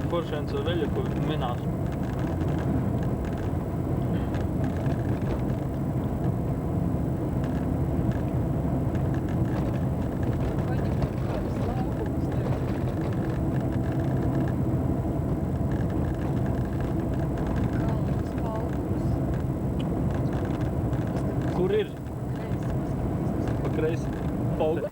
Poršenco veļa, ko minās. Kur ir? Pa kreisi. Polga.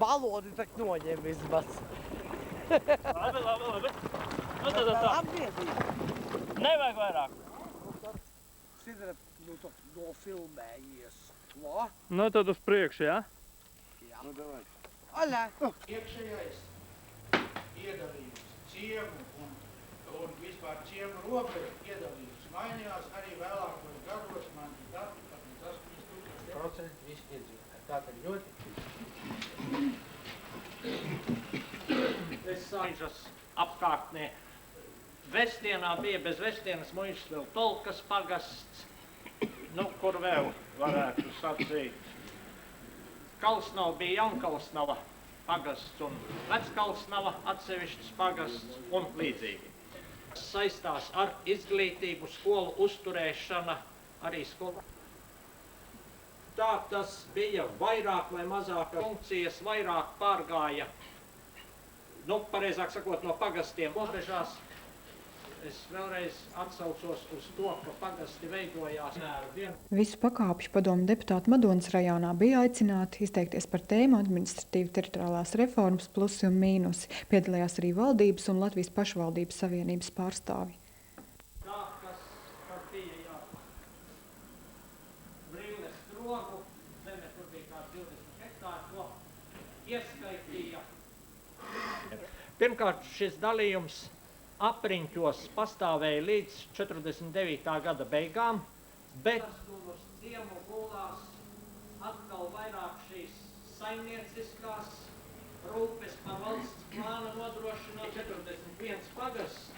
Balodi tak noņem vismaz. Labi. Nu tad tā. Nevajag vairāk. Sidra, nofilmējies. Ko? Nu tad uz priekšu, jā? Jā. Nu, davai. Oļā. Iekšējais iedalījums ciemu un vispār ciemu robežu iedalījums mainījās arī vēlākos gados. Man ir dati par 8% visi iedzīvotāji. Tātad ļoti. Es sāņšas apkārtnē. Vestienā bija bez Vestienas muižas vēl Tolkas pagasts, nu, kur vēl varētu sacīt. Kalsnava bija Jaunkalsnava pagasts un Veckalsnava atsevišķs pagasts un līdzīgi. Saistās ar izglītību, skolu uzturēšana, arī skolu. Tā tas bija vairāk vai mazāk funkcijas, vairāk pārgāja, nu, pareizāk sakot, no pagastiem robežās. Es vēlreiz atsaucos uz to, ka pagasti veidojās Visu pakāpju padomu deputāti Madonas rajonā bija aicināti izteikties par tēmu administratīvi teritoriālās reformas plusi un mīnusi. Piedalījās arī valdības un Latvijas pašvaldības savienības pārstāvi. Tā, kas bija jau Brilles drogu, zeme, kur bija kā 20 hektāri, to ieskaitīja. Pirmkārt, šis dalījums apriņķos pastāvēja līdz 49. gada beigām, bet uz ciemu gulās atkal vairāk šīs saimnieciskās rūpes par valsts plāna nodrošināt 41 pagasts.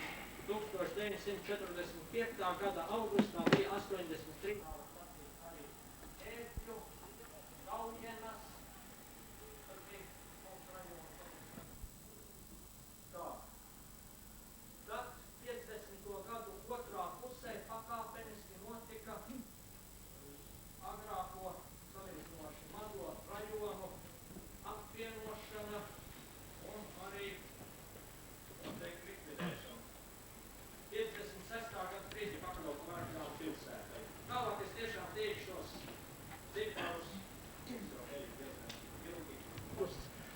1945. gada augustā bija 83. arī Ērķu, Gaujenas, tad bija mums rajona. Tā. Tad 50. gadu otrā pusē pakāpeniski notika agrāko salīdzinoši mazo rajonu apvienošana un arī, likvidēšana. 56. gada brīdī pakļauta Vārkļāvu pilsētai. Tālāk es tiešām tiešos ciparus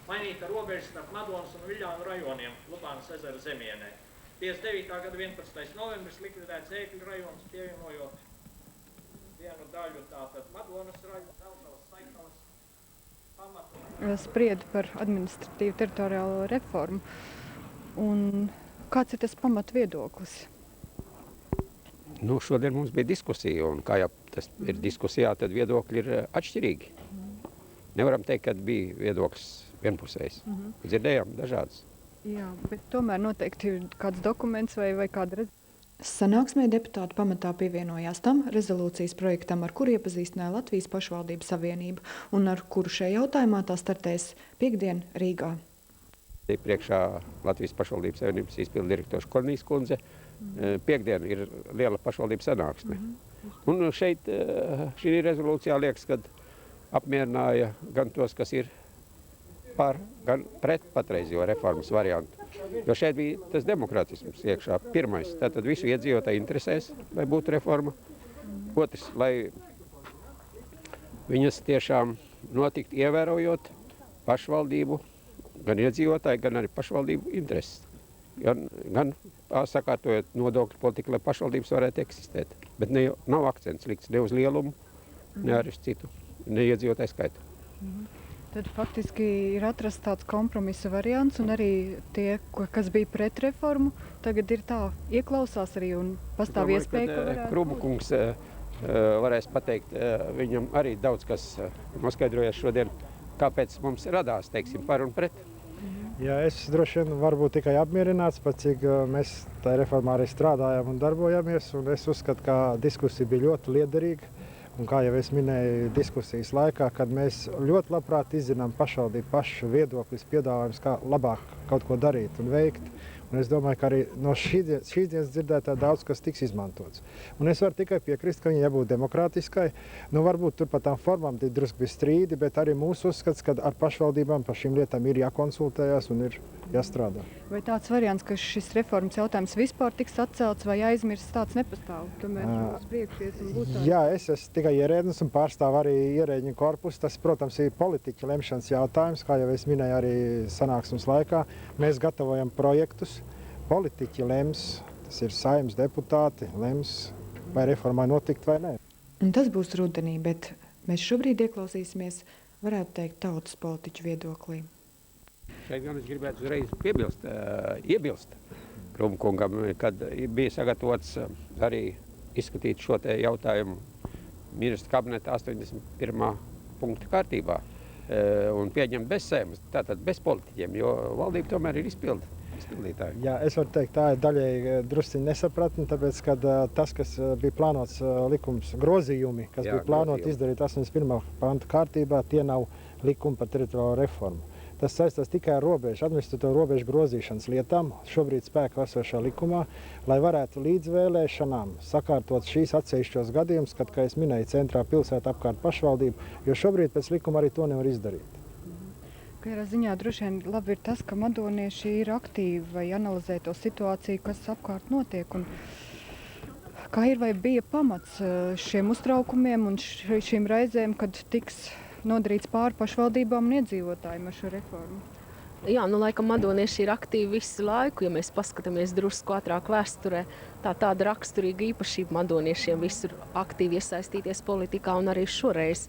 mainīta robeža starp Madonas un Viļānu rajoniem Lubānas ezera zemienē. 59. gada 11. novembris likvidēts Ēkļu rajons, pievienojot vienu daļu tātad Madonas rajonu, Zelzavas, Saikalas pamatu. Sprieda par administratīvu teritoriālo reformu. Un kāds ir tas pamat viedoklis? Nu, šodien mums bija diskusija, un kā jau tas ir diskusijā, tad viedokļi ir atšķirīgi. Nevaram teikt, ka bija viedoklis vienpusējs. Dzirdējām dažādas. Jā, bet tomēr noteikti ir kāds dokuments vai kāda Sanāksmē deputāti pamatā pievienojās tam rezolūcijas projektam, ar kuru iepazīstināja Latvijas pašvaldības savienība un ar kuru šajā jautājumā tā startēs piekdien Rīgā. Priekšā Latvijas pašvaldības savienības izpildu direktors Kornijas kundze. Piekdien ir liela pašvaldības sanāksme. Un šeit šī rezolūcijā liekas, kad apmierināja gan tos, kas ir par, gan pret patreizējo reformas variantu. Jo šeit bija tas demokrātisms iekšā. Pirmais, tātad visu iedzīvotāju interesēs, lai būtu reforma. Otrs, lai viņas tiešām notiktu ievērojot pašvaldību, gan iedzīvotāju, gan arī pašvaldību intereses. Gan sakārtojot nodokļu politiku, lai pašvaldības varētu eksistēt. Bet nav akcents likts ne uz lielumu, ne arī uz citu, ne iedzīvotāju skaitu. Tad faktiski ir atrasts tāds kompromisa variants, un arī tie, kas bija pret reformu, tagad ir tā ieklausās arī un pastāv iespēja, ka varētu Krūmukungs varēs pateikt, viņam arī daudz kas noskaidrojas šodien, kāpēc mums radās, teiksim, par un pret. Jā, es droši vien varu būt tikai apmierināts, pat cik mēs tajā reformā arī strādājam un darbojamies. Un es uzskatu, ka diskusija bija ļoti liederīga. Un kā jau es minēju diskusijas laikā, kad mēs ļoti labprāt izzinām pašvaldību pašu viedoklis, piedāvājums, kā labāk kaut ko darīt un veikt. Un es domāju, ka arī no šīs dienas dzirdētā daudz kas tiks izmantots. Un es varu tikai piekrist, ka viņai jābūt demokrātiskai. Nu, varbūt tur par tām formām drusku bija strīdi, bet arī mūsu uzskats, ka ar pašvaldībām par šīm lietām ir jākonsultējās un ir jāstrādā. Vai tāds variants, ka šis reformas jautājums vispār tiks atcelts vai aizmirsts, tāds nepastāv? Tomēr uz priekšies un būs tāds. Jā, es esmu tikai ierēdnis un pārstāvu arī ierēģiņu korpusu. Tas, protams, ir politiķa lemšanas jautājums, kā jau es minēju arī sanāksmes laikā. Mēs gatavojam projektus. Politiķi lems, tas ir Saeimas deputāti, lems, vai reformai notikt vai nē. Un tas būs rudenī, bet mēs šobrīd ieklausīsimies, varētu teikt, tautas politiķu viedoklī. Šeit gan es gribētu uzreiz iebilst Krumkungam, kad bija sagatavots arī izskatīt šo te jautājumu ministra kabineta 81. punkta kārtībā un pieņemt bez Saeimas, tātad bez politiķiem, jo valdība tomēr ir izpildītāji. Jā, es varu teikt, tā ir daļēji drusciņ nesapratni, tāpēc, ka tas, kas bija plānots likums grozījumi, kas bija plānot izdarīt 81. pantu kārtībā, tie nav likumi par teritoriālo reformu. Tas saistās tikai ar administratīvo robežu grozīšanas lietām, šobrīd spēkā esošā likumā, lai varētu līdz vēlēšanām sakārtot šīs atsevišķos gadījumus, kad, kā es minēju, centrā pilsēta apkārt pašvaldību, jo šobrīd pēc likuma arī to nevar izdarīt. Katrā ziņā droši vien labi ir tas, ka madonieši ir aktīvi vai analizē to situāciju, kas apkārt notiek. Un kā ir vai bija pamats šiem uztraukumiem un šīm raizēm, kad tiks nodarīts pāri pašvaldībām un iedzīvotājiem ar šo reformu? Jā, nu laikam madonieši ir aktīvi visu laiku, ja mēs paskatāmies drusku ātrāk vēsturē. Tāda raksturīga īpašība madoniešiem visur aktīvi iesaistīties politikā un arī šoreiz.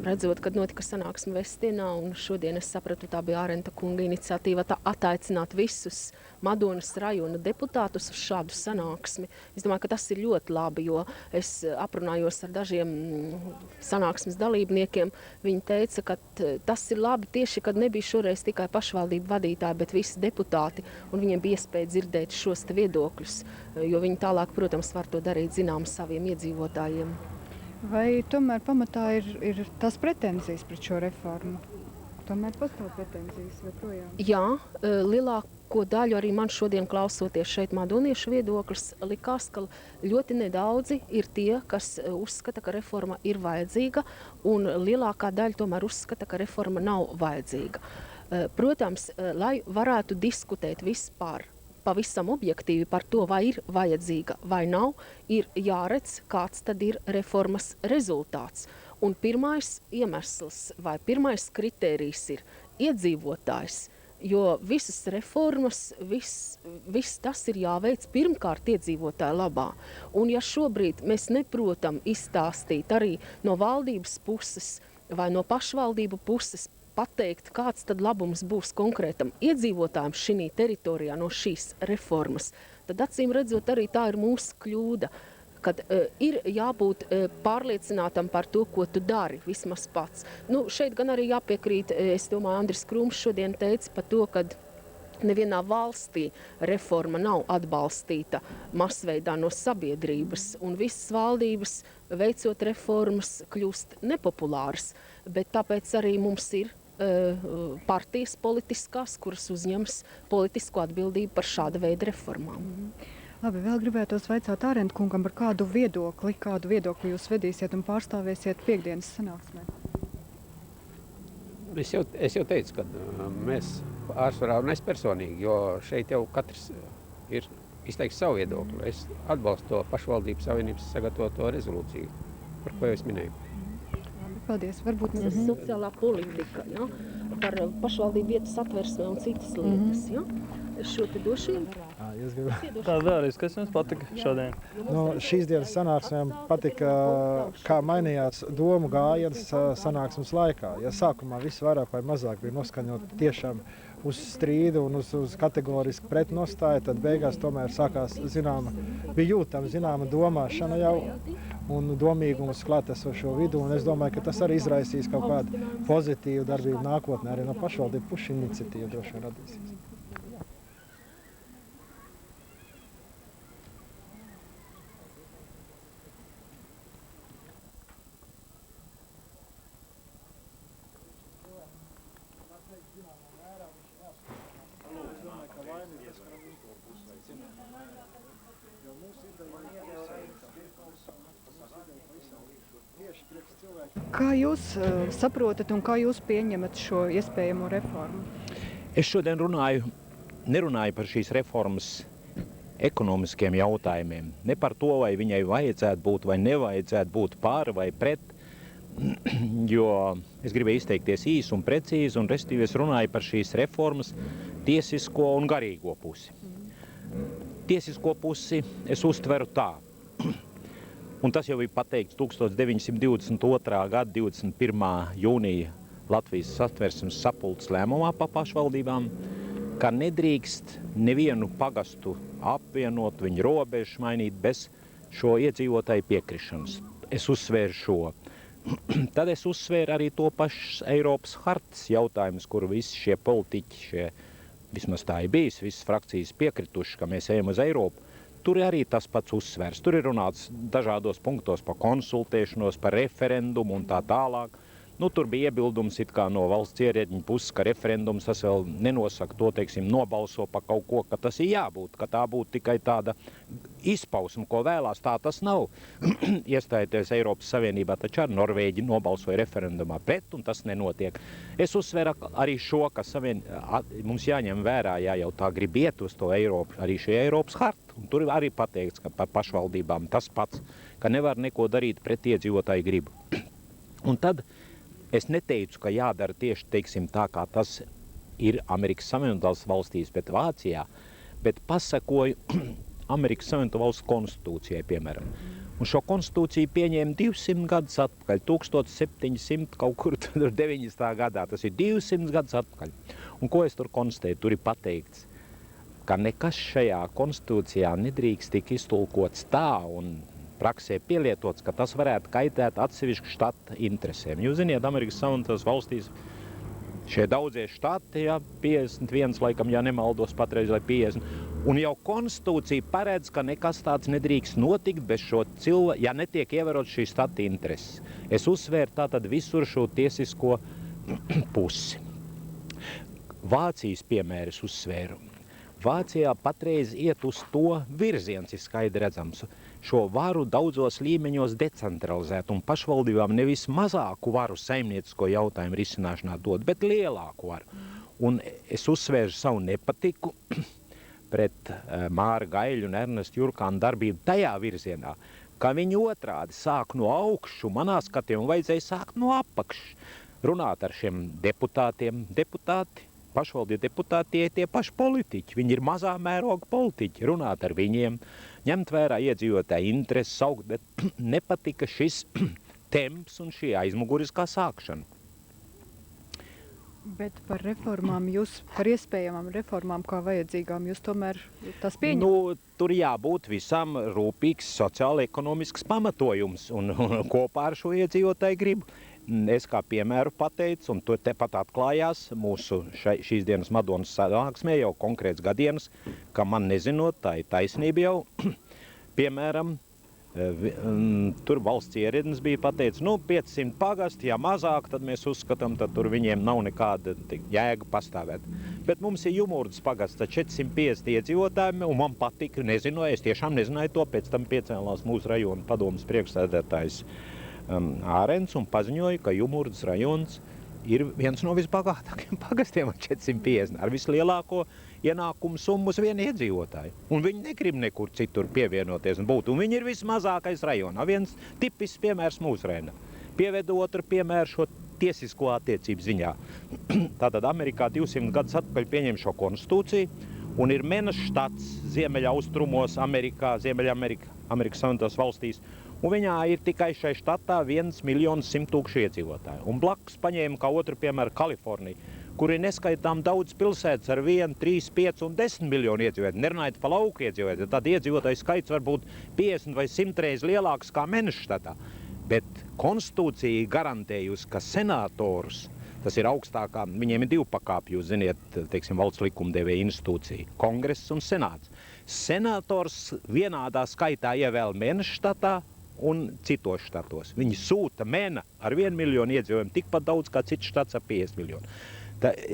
Redzot, kad notika sanāksme Vestienā, un šodien es sapratu, tā bija Ārenta kunga iniciatīva attaicināt visus Madonas rajona deputātus uz šādu sanāksmi. Es domāju, ka tas ir ļoti labi, jo es aprunājos ar dažiem sanāksmes dalībniekiem. Viņi teica, ka tas ir labi tieši, kad nebija šoreiz tikai pašvaldību vadītāji, bet visi deputāti, un viņiem bija iespēja dzirdēt šos te viedokļus, jo viņi tālāk, protams, var to darīt zinām saviem iedzīvotājiem. Vai tomēr pamatā ir tās pretenzijas pret šo reformu? Tomēr pastāv pretenzijas joprojām? Jā, lielāko daļu arī man šodien klausoties šeit madoniešu viedokļus likās, ka ļoti nedaudzi ir tie, kas uzskata, ka reforma ir vajadzīga, un lielākā daļa tomēr uzskata, ka reforma nav vajadzīga. Protams, lai varētu diskutēt vispār pavisam objektīvi par to, vai ir vajadzīga vai nav, ir jāredz, kāds tad ir reformas rezultāts. Un pirmais iemesls vai pirmais kritērijs ir iedzīvotājs, jo visas reformas, viss tas ir jāveic pirmkārt iedzīvotāju labā. Un ja šobrīd mēs neprotam izstāstīt arī no valdības puses vai no pašvaldību puses, pateikt, kāds tad labums būs konkrētam iedzīvotājiem šī teritorijā no šīs reformas, tad acīm redzot arī tā ir mūsu kļūda, kad ir jābūt pārliecinātam par to, ko tu dari, vismaz pats. Nu, šeit gan arī jāpiekrīt, es domāju, Andris Krums šodien teica par to, kad nevienā valstī reforma nav atbalstīta masveidā no sabiedrības, un visas valdības, veicot reformas, kļūst nepopulāras, bet tāpēc arī mums ir partijas politiskās, kuras uzņems politisko atbildību par šāda veida reformām. Labi, vēl gribētos vaicāt Ārenta kungam, par kādu viedokli jūs vedīsiet un pārstāvēsiet piekdienas sanāksmē? Es jau teicu, ka mēs pārsvarā un es personīgi, jo šeit jau katrs ir izteiks savu viedokli. Es atbalstu to pašvaldības savienības sagatavoto rezolūciju, par ko jau es minēju. Paldies. Varbūt mēs sociālā politika, ja? Par pašvaldību vietas atversmē un citas lietas. Ja? Es šo te došu jums. Tā vēlreiz, kas jums patika šodien? Šīs dienas sanāksmēm patika, kā mainījās domu gājiens sanāksmes laikā. Ja sākumā viss vairāk vai mazāk bija noskaņot tiešām uz strīdu un uz kategorisku pretnostāju, tad beigās tomēr sākās bija jūtama zināma domāšana jau un domīgums klātesošo vidu, un es domāju, ka tas arī izraisīs kaut kādu pozitīvu darbību nākotnē, arī no pašvaldību pušu iniciatīvu droši vien radīsies. Kā jūs saprotat un kā jūs pieņemat šo iespējamo reformu? Es šodien nerunāju par šīs reformas ekonomiskiem jautājumiem. Ne par to, vai viņai vajadzētu būt vai nevajadzētu būt pār vai pret, jo es gribēju izteikties īsi un precīzi, un respektīvi es runāju par šīs reformas tiesisko un garīgo pusi. Tiesisko pusi es uztveru tā. Un tas jau bija pateikts 1922. Gada 21. jūnija Latvijas Satversmes sapulces lēmumā par pašvaldībām, ka nedrīkst nevienu pagastu apvienot, viņu robežu mainīt bez šo iedzīvotāju piekrišanas. Es uzsvēru šo. Tad es uzsvēru arī to pašu Eiropas hartas jautājumus, kur visi šie politiķi, vismaz tā ir bijis, visas frakcijas piekrituši, ka mēs ejam uz Eiropu. Tur ir arī tas pats uzsvers. Tur ir runāts dažādos punktos par konsultēšanos, par referendumu un tā tālāk. Tur bija iebildums it kā no valsts ierēdņu puses, ka referendums tas vēl nenosaka to, teiksim, nobalso par kaut ko, ka tas ir jābūt, ka tā būtu tikai tāda izpausme, ko vēlās. Tā tas nav. Iestājoties Eiropas Savienībā, taču ar Norvēģi nobalsoja referendumā pret, un tas nenotiek. Es uzsveru arī šo, ka mums jāņem vērā, ja jau tā grib iet uz to Eiropu, arī šī Eiropas harta. Un tur arī pateikts, ka par pašvaldībām tas pats, ka nevar neko darīt pret iedzīvotāju gribu. Un tad es neteicu, ka jādara tieši, teiksim, tā, kā tas ir Amerikas Savienotās valstīs, bet Vācijā, bet pasakoju Amerikas Savienoto valstu konstitūcijai, piemēram. Un šo konstitūciju pieņēma 200 gadus atpakaļ, 1700 kaut kur 90. gadā, tas ir 200 gadus atpakaļ. Un ko es tur konstatēju? Tur ir pateikts, ka nekas šajā konstitūcijā nedrīkst tik iztulkots tā un praksē pielietots, ka tas varētu kaitēt atsevišķu štata interesēm. Jūs ziniet, Amerikas Savienotās valstīs šie daudzie štati, 51 laikam, ja nemaldos patreiz, vai 50, un jau konstitūcija paredz, ka nekas tāds nedrīkst notikt bez šo cilvēku, ja netiek ievērot šī štata intereses. Es uzsvēru tātad visur šo tiesisko pusi. Vācijas piemērs uzsvēru. Vācijā patreiz iet uz to virziens, ir skaidri redzams, šo varu daudzos līmeņos decentralizēt un pašvaldībām nevis mazāku varu saimniecisko jautājumu risināšanā dot, bet lielāku varu. Un es uzsvēru savu nepatiku pret Māra Gaiļu un Ernestu Jurkānu darbību tajā virzienā, ka viņi otrādi sāk no augšu, manā skatījumā vajadzēja sākt no apakšas, runāt ar šiem deputātiem, pašvaldību deputāti tie paši politiķi, viņi ir mazā mēroga politiķi, runāt ar viņiem, ņemt vērā iedzīvotāju intereses, saukt, bet nepatika šis temps un šī aizmuguriskā sākšana. Bet par reformām par iespējamām reformām kā vajadzīgām, jūs tomēr tas pieņemat? Tur jābūt visam rūpīgs sociāli-ekonomisks pamatojums un kopā ar šo iedzīvotāju gribu. Es kā piemēru pateicu, un to tepat atklājās mūsu šīs dienas Madonas sanāksmē jau konkrēts gadienas, ka man nezinot, tā ir taisnība jau, piemēram, tur valsts ierēdnis bija pateicis, 500 pagasti, ja mazāk, tad mēs uzskatām, tad tur viņiem nav nekāda jēga pastāvēt. Bet mums ir Jumurdas pagasts ar 450 iedzīvotājiem, un man patika, es tiešām nezināju to, pēc tam piecēlās mūsu rajona padomas priekšsēdētājs Ārens un paziņoja, ka Jumurdas rajons ir viens no visbagātākajiem pagastiem ar 450, ar vislielāko ienākumu summu uz vienu iedzīvotāju. Un viņi negrib nekur citur pievienoties un būt. Un viņi ir vismazākais rajonā. Viens tipisks piemērs mūsu rajonā. Pievedu otru piemēru šo tiesisko attiecību ziņā. Tātad Amerikā 200 gadus atpakaļ pieņem šo konstitūciju un ir Menas štats ziemeļaustrumos Amerikas Savienotās valstīs. Un viņā ir tikai šai štatā 1 100 000 iedzīvotāju. Un blakus paņēma kā otru piemēru Kaliforniju, kur ir neskaitām daudz pilsētas ar 1, 3, 5 un 10 miljonu iedzīvotāju. Nerunājot par lauku iedzīvotāju, tad iedzīvotāju skaits var būt 50 vai 100 reizes lielāks kā Menštatā. Bet konstitūcija garantējusi, ka senatorus, tas ir augstākā, viņiem ir 2 pakāpji, jūs ziniet, teiksim, valsts likumdevēja institūcija, kongress un senāts. Senators vienādā skaitā ievēl Menštatā un citos štatos. Viņi sūta MENA ar 1 miljonu iedzīvojumu tikpat daudz kā cits štats ar 50 miljonu.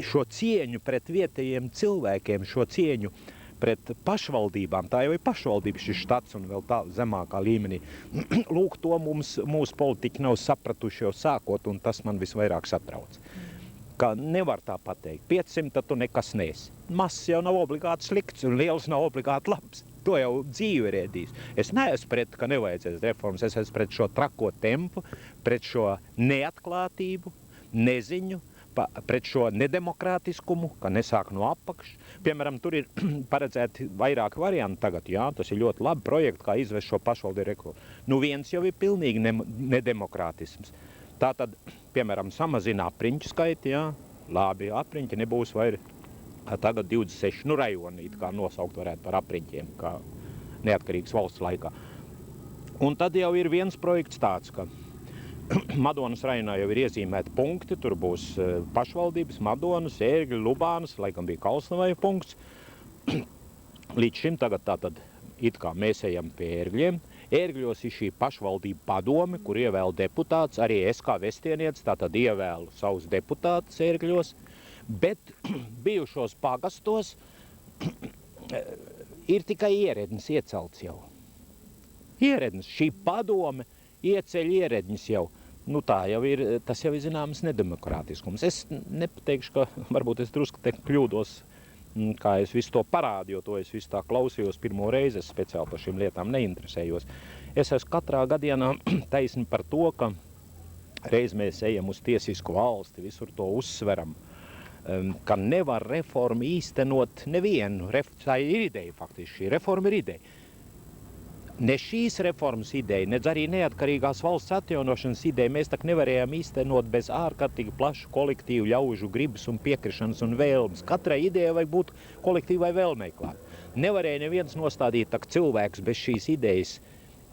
Šo cieņu pret vietējiem cilvēkiem, šo cieņu pret pašvaldībām, tā jau ir pašvaldības šis štats un vēl tā zemākā līmenī. Lūk, to mūsu politiķi nav sapratuši jau sākot, un tas man visvairāk satrauc. Ka nevar tā pateikt, 500 tad tu nekas nesi. Mazs jau nav obligāti slikts un liels nav obligāti labs. To jau dzīve ir ēdījis. Es neesmu pret, ka nevajadzēs reformas, es esmu pret šo trako tempu, pret šo neatklātību, neziņu, pret šo nedemokrātiskumu, ka nesāk no apakšas. Piemēram, tur ir paredzēti vairāki varianti tagad, jā, tas ir ļoti labi projekti, kā izvest šo pašvaldību rekulu. Nu viens jau ir pilnīgi nedemokrātisms. Tātad, piemēram, samazina apriņķu skaiti, jā, labi, apriņķi nebūs vairs tagad 26, nu rajoni, it kā nosaukt varētu par apriņķiem, kā neatkarīgas valsts laikā. Un tad jau ir viens projekts tāds, ka Madonas rajonā jau ir iezīmēti punkti, tur būs pašvaldības, Madonas, Ērgļi, Lubānas, laikam bija Kalsnavaja punkts. Līdz šim tagad tātad it kā mēs ejam pie Ērgļiem. Ērgļos ir šī pašvaldība padome, kur ievēl deputāts, arī es kā vestienietis tātad ievēlu savus deputātus Ērgļos, bet bijušos pagastos ir tikai ierednis iecelts jau. Ierednis, šī padome ieceļ ieredņus jau. Nu tā jau ir, tas jau ir zināms nedemokrātiskums. Es nepateikšu, ka varbūt es drusku te kļūdos, kā es visu to parādu, jo to es visu tā klausījos pirmo reizi, es speciāli par šīm lietām neinteresējos. Es esmu katrā gadienā taisni par to, ka reiz mēs ejam uz tiesisku valsti, visur to uzsveram, ka nevar reformu īstenot nevienu. Tā ir ideja faktiski, šī reforma ir ideja. Ne šīs reformas ideja, nedz arī neatkarīgās valsts atjaunošanas ideja mēs tak nevarējām īstenot bez ārkārtīgi plašu kolektīvu ļaužu gribas un piekrišanas un vēlmes. Katrai idejai vajag būt kolektīvai vēlmei klāt. Nevarēja neviens nostādīt tak cilvēks bez šīs idejas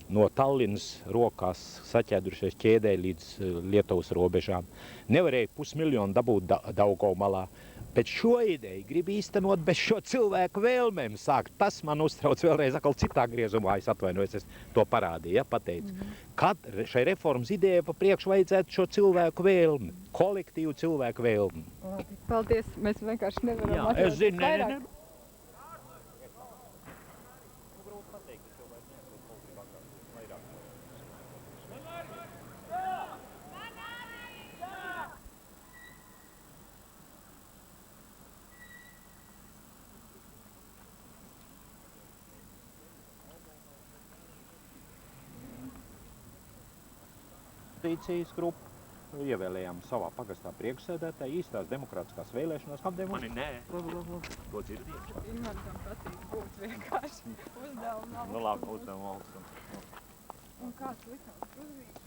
no Tallinas rokās saķēdušies ķēdē līdz Lietuvas robežām. Nevarēja 500 000 dabūt Daugavmalā. Bet šo ideju grib īstenot bez šo cilvēku vēlmēm sākt. Tas man uztrauc vēlreiz atkal citā griezumā, es atvainojos, es to parādīju, ja, pateicu. Kad šai reformas idejai pa priekšu vajadzētu šo cilvēku vēlmi, kolektīvu cilvēku vēlmi. Paldies, mēs vienkārši nevaram jā, es zinu, vairāk. Opozīcijas grupu ievēlējām savā pagastā priekšsēdētāju īstās demokrātiskās vēlēšanās. Kādēļ mani nē? To dzirdiet? Invartam patīk būt vienkārši uzdevumu augstums. Nu labi, uzdevumu augstums. Un kāds likās uzvīšanas?